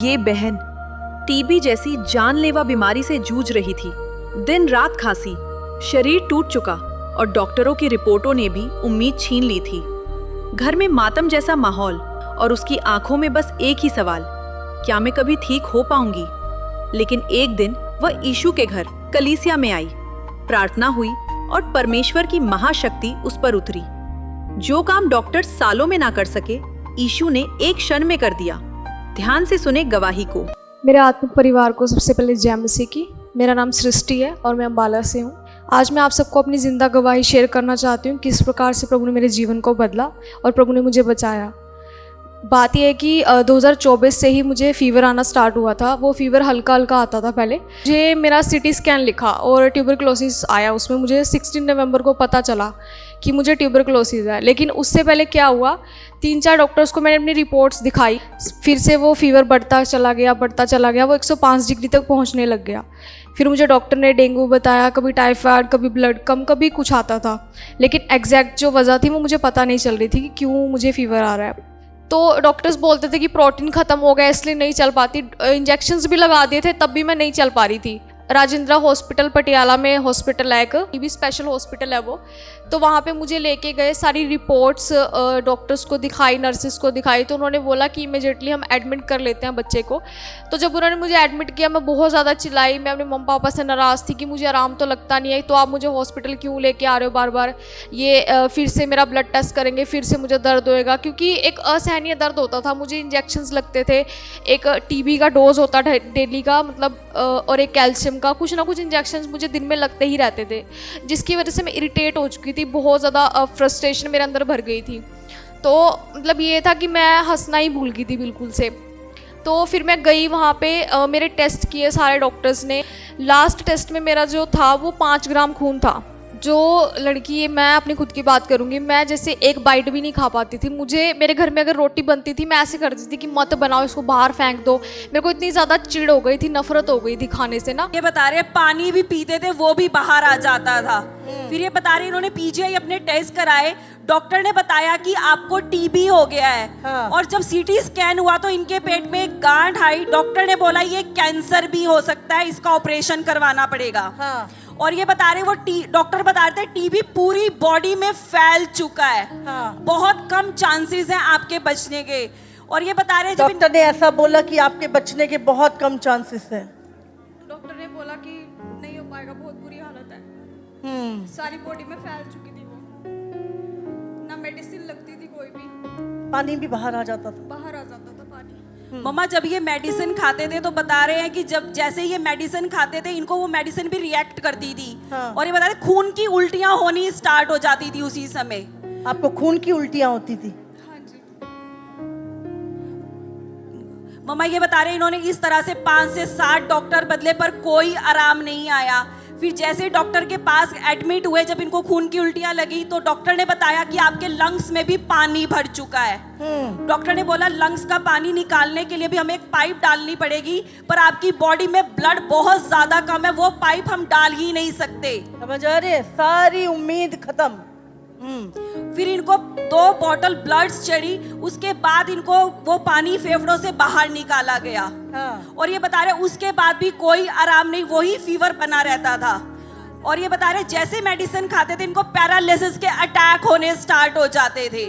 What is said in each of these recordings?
ये बहन टीबी जैसी जानलेवा बीमारी से जूझ रही थी। दिन रात खांसी, शरीर टूट चुका और डॉक्टरों की रिपोर्टों ने भी उम्मीद छीन ली थी। घर में मातम जैसा माहौल और उसकी आंखों में बस एक ही सवाल, क्या मैं कभी ठीक हो पाऊंगी? लेकिन एक दिन वह यीशु के घर कलीसिया में आई, प्रार्थना हुई और परमेश्वर की महाशक्ति उस पर उतरी। जो काम डॉक्टर सालों में ना कर सके, यीशु ने एक क्षण में कर दिया। ध्यान से सुने गवाही को। मेरे आत्मिक परिवार को सबसे पहले जय मसीह की। मेरा नाम सृष्टि है और मैं अम्बाला से हूँ। आज मैं आप सबको अपनी जिंदा गवाही शेयर करना चाहती हूँ, किस प्रकार से प्रभु ने मेरे जीवन को बदला और प्रभु ने मुझे बचाया। बात यह है कि 2024 से ही मुझे फीवर आना स्टार्ट हुआ था। वो फीवर हल्का हल्का आता था पहले। मुझे मेरा सिटी स्कैन लिखा और ट्यूबरक्लोसिस आया। उसमें मुझे 16 नवंबर को पता चला कि मुझे ट्यूबरक्लोसिस है। लेकिन उससे पहले क्या हुआ, 3-4 डॉक्टर्स को मैंने अपनी रिपोर्ट्स दिखाई, फिर से वो फीवर बढ़ता चला गया। वो 105 डिग्री तक पहुंचने लग गया। फिर मुझे डॉक्टर ने डेंगू बताया, कभी टाइफाइड, कभी ब्लड कम, कभी कुछ आता था। लेकिन एग्जैक्ट जो वजह थी वो मुझे पता नहीं चल रही थी कि क्यों मुझे फीवर आ रहा है। तो डॉक्टर्स बोलते थे कि प्रोटीन ख़त्म हो गया इसलिए नहीं चल पाती। इंजेक्शंस भी लगा दिए थे, तब भी मैं नहीं चल पा रही थी। राजेंद्रा हॉस्पिटल पटियाला में हॉस्पिटल है, एक टीबी स्पेशल हॉस्पिटल है वो। तो वहाँ पे मुझे लेके गए, सारी रिपोर्ट्स डॉक्टर्स को दिखाई, नर्सिस को दिखाई। तो उन्होंने बोला कि इमीडिएटली हम एडमिट कर लेते हैं बच्चे को। तो जब उन्होंने मुझे एडमिट किया, मैं बहुत ज़्यादा चिल्लाई। मैं अपने मम्मी पापा से नाराज़ थी कि मुझे आराम तो लगता नहीं है, तो आप मुझे हॉस्पिटल क्यों लेके आ रहे हो बार बार? ये फिर से मेरा ब्लड टेस्ट करेंगे, फिर से मुझे दर्द होएगा। क्योंकि एक असहनीय दर्द होता था, मुझे इंजेक्शंस लगते थे। एक टीबी का डोज होता था डेली का, मतलब और एक कैल्शियम का, कुछ ना कुछ इंजेक्शंस मुझे दिन में लगते ही रहते थे, जिसकी वजह से मैं इरिटेट हो चुकी थी। बहुत ज़्यादा फ्रस्ट्रेशन मेरे अंदर भर गई थी। तो मतलब ये था कि मैं हंसना ही भूल गई थी बिल्कुल से। तो फिर मैं गई वहाँ पे, मेरे टेस्ट किए सारे डॉक्टर्स ने। लास्ट टेस्ट में मेरा जो था वो 5 ग्राम खून था। जो लड़की, मैं अपनी खुद की बात करूँगी, मैं जैसे एक बाइट भी नहीं खा पाती थी। मुझे मेरे घर में अगर रोटी बनती थी, मैं ऐसे करती थी कि मत बनाओ, इसको बाहर फेंक दो। मेरे को इतनी ज़्यादा चिढ़ हो गई थी, नफरत हो गई थी खाने से ना। ये बता रहे पानी भी पीते थे, वो भी बाहर आ जाता था। फिर ये बता रहे इन्होंने पीजीआई अपने टेस्ट कराए, डॉक्टर ने बताया कि आपको टीबी हो गया है। हाँ। और जब सीटी स्कैन हुआ तो इनके पेट में एक गांठ आई। डॉक्टर ने बोला ये कैंसर भी हो सकता है, इसका ऑपरेशन करवाना पड़ेगा। हाँ। और ये बता रहे वो डॉक्टर बता रहे थे टीबी पूरी बॉडी में फैल चुका है। हाँ। बहुत कम चांसेस हैं आपके बचने के। और ये बता रहे डॉक्टर ने ऐसा बोला कि आपके बचने के बहुत कम चांसेस हैं। डॉक्टर ने बोला कि नहीं हो पाएगा, बहुत बुरी हालत है। सारी बॉडी में फैल चुकी थी वो, ना मेडिसिन लगती थी कोई भी। पानी भी बाहर आ जाता था, बाहर आ जाता था पानी। मम्मा जब ये मेडिसिन खाते थे तो बता रहे हैं कि जब जैसे ये मेडिसिन खाते थे, इनको वो मेडिसिन भी रिएक्ट करती थी। हाँ। और ये बता रहे खून की उल्टियां होनी स्टार्ट हो जाती थी उसी समय। आपको खून की उल्टियां होती थी? हाँ जी। मम्मा ये बता रहे इन्होंने इस तरह से 5 से 7 डॉक्टर बदले पर कोई आराम नहीं आया। फिर जैसे डॉक्टर के पास एडमिट हुए, जब इनको खून की उल्टियां लगी तो डॉक्टर ने बताया कि आपके लंग्स में भी पानी भर चुका है। डॉक्टर ने बोला लंग्स का पानी निकालने के लिए भी हमें एक पाइप डालनी पड़ेगी, पर आपकी बॉडी में ब्लड बहुत ज्यादा कम है, वो पाइप हम डाल ही नहीं सकते। समझ आ रहे? सारी उम्मीद खत्म। फिर इनको 2 बॉटल ब्लड्स चढ़ी, उसके बाद इनको वो पानी फेफड़ों से बाहर निकाला गया। हाँ। और ये बता रहे उसके बाद भी कोई आराम नहीं, वही फीवर बना रहता था। और ये बता रहे जैसे मेडिसिन खाते थे इनको पैरालिसिस के अटैक होने स्टार्ट हो जाते थे।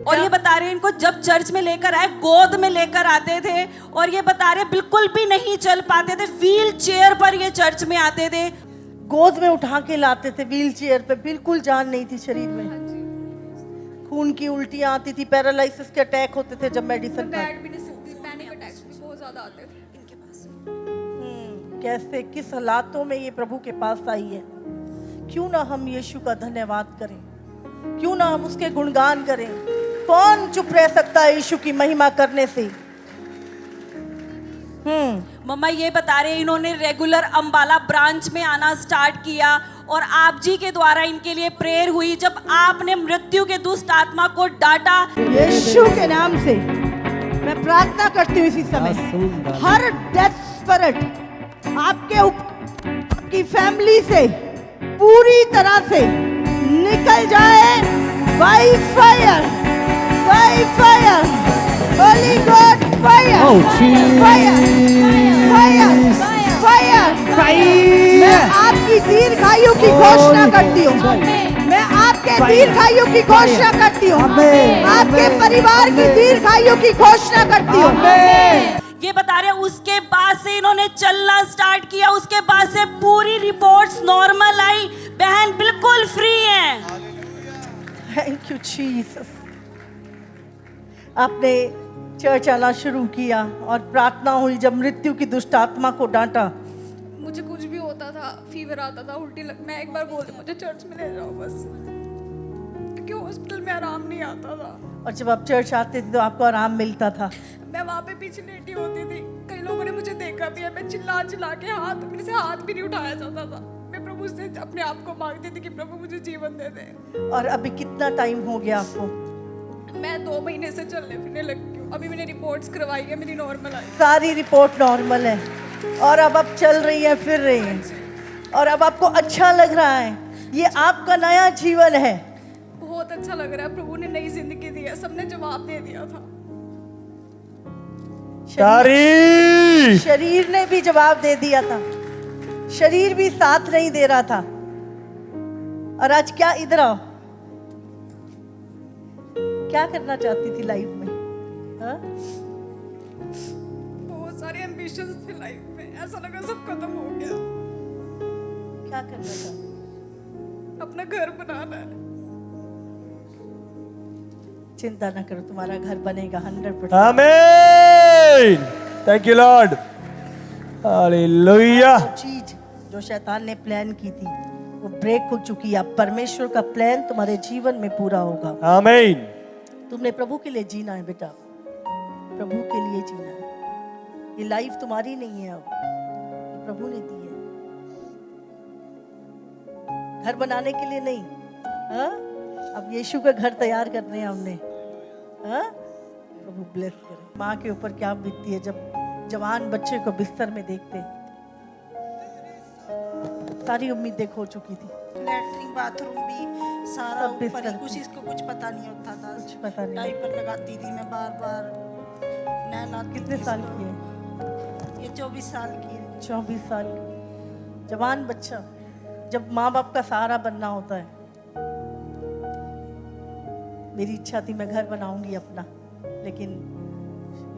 और ये बता रहे इनको जब चर्च में लेकर आए, गोद में लेकर आते थे। और ये बता रहे बिल्कुल भी नहीं चल पाते थे, व्हील चेयर पर ये चर्च में आते थे। गोद में उठा के लाते थे व्हील चेयर पे, बिल्कुल जान नहीं थी शरीर में। खून की उल्टियां आती थी, पैरालिसिस के अटैक होते थे जब मेडिसिन पैनिक अटैक्स भी बहुत ज्यादा आते थे इनके पास। कैसे, किस हालातों में ये प्रभु के पास आई है। क्यों ना हम यीशु का धन्यवाद करें, क्यों ना हम उसके गुणगान करें। कौन चुप रह सकता है यीशु की महिमा करने से? मम्मा ये बता रहे इन्होंने रेगुलर अंबाला ब्रांच में आना स्टार्ट किया और आप जी के द्वारा इनके लिए प्रेयर हुई। जब आपने मृत्यु के दुष्ट आत्मा को डांटा, यीशु के नाम से मैं प्रार्थना करती हूँ इसी समय, हर डेथ स्पिरिट आपकी फैमिली से पूरी तरह से निकल जाए by fire, by fire, Holy God, fire! Oh, Fire! Fire! Fire! मैं आपकी दीर्घायु की घोषणा करती हूँ। मैं आपके दीर्घायु की घोषणा करती हूँ। आपके परिवार की दीर्घायु की घोषणा करती हूँ। ये बता रहे हैं, उसके बाद से इन्होंने चलना स्टार्ट किया, उसके बाद से पूरी रिपोर्ट्स नॉर्मल आई, बहन बिल्कुल फ्री है। Thank you Jesus. आपने चर्च आना शुरू किया और प्रार्थना हुई, जब मृत्यु की दुष्ट आत्मा को डांटा। मुझे कुछ भी होता था, फीवर आता था, उल्टी मैं एक बार बोलती मुझे चर्च में ले जाओ बस, क्योंकि हॉस्पिटल में आराम नहीं आता था। और जब आप चर्च आते थे तो आपको आराम मिलता था। मैं वहाँ पे पीछे लेटी होती थी, कई लोगों ने मुझे देखा भी है, मैं चिल्ला चिल्ला के मेरे से हाथ भी नहीं उठाया जाता था। मैं प्रभु से अपने आप को मांगती थी कि प्रभु मुझे जीवन दे दे। और अभी कितना टाइम हो गया आपको? मैं 2 महीने से चलने फिरने लगी हूँ। अभी मैंने रिपोर्ट्स करवाई है, मेरी नॉर्मल आई। सारी रिपोर्ट नॉर्मल है और अब आप चल रही हैं, फिर रही हैं और अब आपको अच्छा लग रहा है। ये आपका नया जीवन है। बहुत अच्छा लग रहा है, प्रभु ने नई जिंदगी दी है, सबने जवाब दे दिया था। शरीर ने भी जवाब दे दिया था, शरीर भी साथ नहीं दे रहा था। और आज क्या, इधर आओ, क्या करना चाहती थी लाइफ में? हाँ? बहुत सारे एम्बिशंस थे लाइफ में, ऐसा लगा सब खत्म हो गया। क्या करना था? अपना घर बनाना है। चिंता ना करो, तुम्हारा घर बनेगा 100%। आमीन। Thank you Lord. हालेलुया। जो चीज जो शैतान ने प्लान की थी वो ब्रेक हो चुकी है। अब परमेश्वर का प्लान तुम्हारे जीवन में पूरा होगा। आमीन। तुमने प्रभु के लिए जीना है बेटा, प्रभु के लिए जीना है। ये लाइफ तुम्हारी नहीं है, अब ये प्रभु ने दी है। घर बनाने के लिए नहीं, हाँ? अब यीशु का घर तैयार करने हैं हमने, हाँ? प्रभु ब्लेस करे। माँ के ऊपर क्या बीतती है जब जवान बच्चे को बिस्तर में देखते। सारी उम्मीदें खो चुकी थी। लैट्रिन बाथरूम भी सारा सब बिस्तर ऊपर ही, पे। कुछ इसको कुछ पता नहीं होता था। कुछ पता नहीं। डायपर लगाती थी मैं बार बार, नैना। कितने साल की है? ये 24 साल की है। 24 साल की जवान बच्चा, जब माँ बाप का सहारा बनना होता है। मेरी इच्छा थी मैं घर बनाऊंगी अपना, लेकिन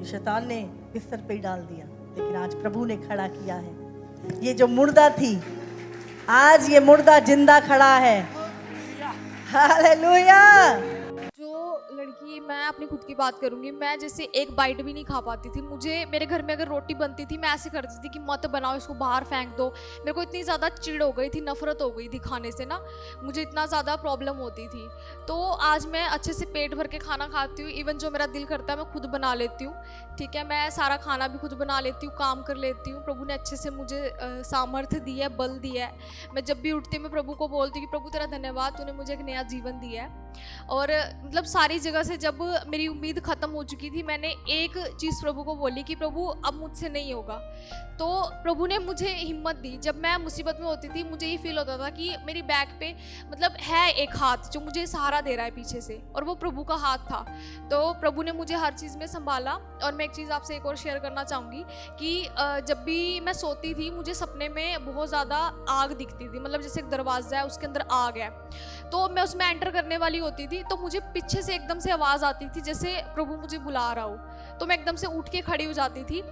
ये शैतान ने बिस्तर पे ही डाल दिया। लेकिन आज प्रभु ने खड़ा किया है। ये जो मुर्दा थी, आज ये मुर्दा जिंदा खड़ा है। हालेलुया। जो लड़की, मैं अपनी खुद की बात करूंगी, मैं जैसे एक बाइट भी नहीं खा पाती थी। मुझे मेरे घर में अगर रोटी बनती थी, मैं ऐसे करती थी कि मत बनाओ, इसको बाहर फेंक दो। मेरे को इतनी ज़्यादा चिढ़ हो गई थी, नफरत हो गई थी खाने से ना, मुझे इतना ज़्यादा प्रॉब्लम होती थी। तो आज मैं अच्छे से पेट भर के खाना खाती हूँ। इवन जो मेरा दिल करता है मैं खुद बना लेती हूँ, ठीक है। मैं सारा खाना भी खुद बना लेती हूँ, काम कर लेती हूँ। प्रभु ने अच्छे से मुझे सामर्थ्य दी है, बल दिया है। मैं जब भी उठती हूँ मैं प्रभु को बोलती हूँ कि प्रभु तेरा धन्यवाद, तूने मुझे एक नया जीवन दिया है। और मतलब सारी जगह से जब मेरी उम्मीद ख़त्म हो चुकी थी, मैंने एक चीज़ प्रभु को बोली कि प्रभु अब मुझसे नहीं होगा। तो प्रभु ने मुझे हिम्मत दी। जब मैं मुसीबत में होती थी, मुझे ये फील होता था कि मेरी बैक पे मतलब है एक हाथ जो मुझे सहारा दे रहा है पीछे से, और वो प्रभु का हाथ था। तो प्रभु ने मुझे हर चीज़ में संभाला। और मैं एक चीज़ आपसे एक और शेयर करना चाहूँगी कि जब भी मैं सोती थी, मुझे सपने में बहुत ज़्यादा आग दिखती थी। मतलब जैसे एक दरवाज़ा है, उसके अंदर आग है, तो मैं उसमें एंटर करने वाली होती थी, तो मुझे पीछे से एकदम से आवाज़ आती थी जैसे प्रभु मुझे बुला रहा हो। तो मैं एकदम से उठ के खड़ी हो जाती थी।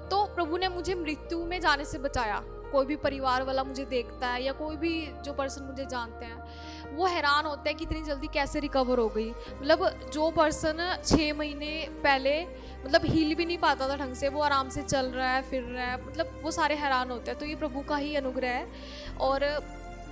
तो प्रभु ने मुझे मृत्यु में जाने से बचाया। कोई भी परिवार वाला मुझे देखता है या कोई भी जो पर्सन मुझे जानते हैं, वो हैरान होता है कि इतनी जल्दी कैसे रिकवर हो गई। मतलब जो पर्सन 6 महीने पहले मतलब हील भी नहीं पाता था ढंग से, वो आराम से चल रहा है, फिर रहा है, मतलब वो सारे हैरान होते हैं। तो ये प्रभु का ही अनुग्रह है। और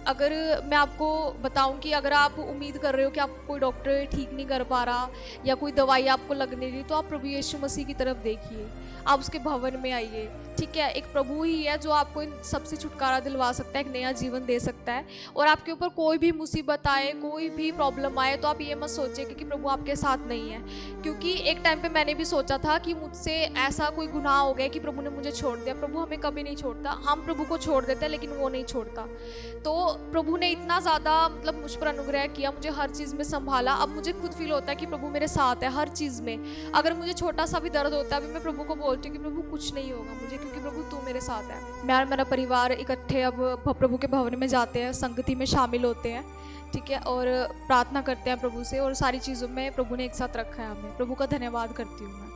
अगर मैं आपको बताऊं कि अगर आप उम्मीद कर रहे हो कि आप कोई डॉक्टर ठीक नहीं कर पा रहा या कोई दवाई आपको लग नहीं रही, तो आप प्रभु यीशु मसीह की तरफ देखिए। आप उसके भवन में आइए। ठीक है, एक प्रभु ही है जो आपको इन सबसे छुटकारा दिलवा सकता है, एक नया जीवन दे सकता है। और आपके ऊपर कोई भी मुसीबत आए, कोई भी प्रॉब्लम आए, तो आप ये मत सोचें कि प्रभु आपके साथ नहीं है। क्योंकि एक टाइम पे मैंने भी सोचा था कि मुझसे ऐसा कोई गुनाह हो गया कि प्रभु ने मुझे छोड़ दिया। प्रभु हमें कभी नहीं छोड़ता, हम प्रभु को छोड़ देते हैं लेकिन वो नहीं छोड़ता। तो प्रभु ने इतना ज़्यादा मतलब मुझ पर अनुग्रह किया, मुझे हर चीज़ में संभाला। अब मुझे खुद फील होता है कि प्रभु मेरे साथ है हर चीज़ में। अगर मुझे छोटा सा भी दर्द होता है, अभी मैं प्रभु को बोलती हूँ कि प्रभु कुछ नहीं होगा मुझे, क्योंकि प्रभु तू मेरे साथ है। मैं और मेरा परिवार इकट्ठे अब प्रभु के भवन में जाते हैं, संगति में शामिल होते हैं। ठीक है, और प्रार्थना करते हैं प्रभु से, और सारी चीज़ों में प्रभु ने एक साथ रखा है हमें। प्रभु का धन्यवाद करती हूँ मैं।